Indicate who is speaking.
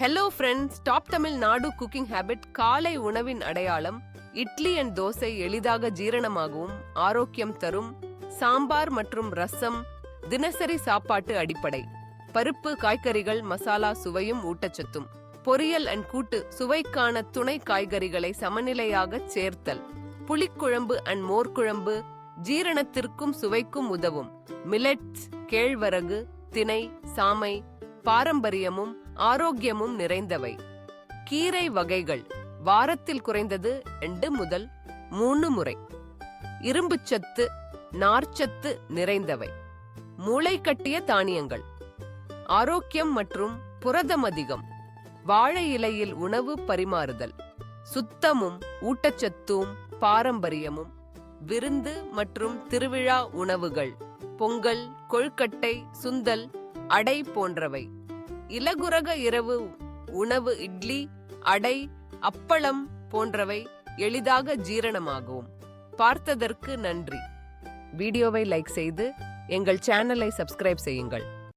Speaker 1: Hello friends, top Tamil நாடு cooking habit. காலை உணவின் அடையாளம். இட்லி அண்ட் தோசை எளிதாக ஜீரணமாகவும் ஆரோக்கியம் தரும். சாம்பார் மற்றும் ரசம் தினசரி சாப்பாட்டு அடிப்படை. பருப்பு, காய்கறிகள், மசாலா சுவையும் ஊட்டச்சத்தும். பொரியல் அண்ட் கூட்டு சுவைக்கான துணை காய்கறிகளை சமநிலையாக சேர்த்தல். புளிக்குழம்பு அண்ட் மோர்க்குழம்பு ஜீரணத்திற்கும் சுவைக்கும் உதவும். மில்லட்ஸ், கேழ்வரகு, திணை, சாமை பாரம்பரியமும் ஆரோக்கியமும் நிறைந்தவை. கீரை வகைகள் வாரத்தில் குறைந்தது 2 முதல் 3 முறை. இரும்புச்சத்து, நார்ச்சத்து நிறைந்தவை. மூளை கட்டிய தானியங்கள் ஆரோக்கியம் மற்றும் புரதம் அதிகம். வாழை இலையில் உணவு பரிமாறுதல் சுத்தமும் ஊட்டச்சத்தும் பாரம்பரியமும். விருந்து மற்றும் திருவிழா உணவுகள் பொங்கல், கொழுக்கட்டை, சுண்டல், அடை போன்றவை. இலகுரக இரவு உணவு இட்லி, அடை, அப்பளம் போன்றவை எளிதாக ஜீரணமாகும். பார்த்ததற்கு நன்றி. வீடியோவை லைக் செய்து எங்கள் சேனலை சப்ஸ்கிரைப் செய்யுங்கள்.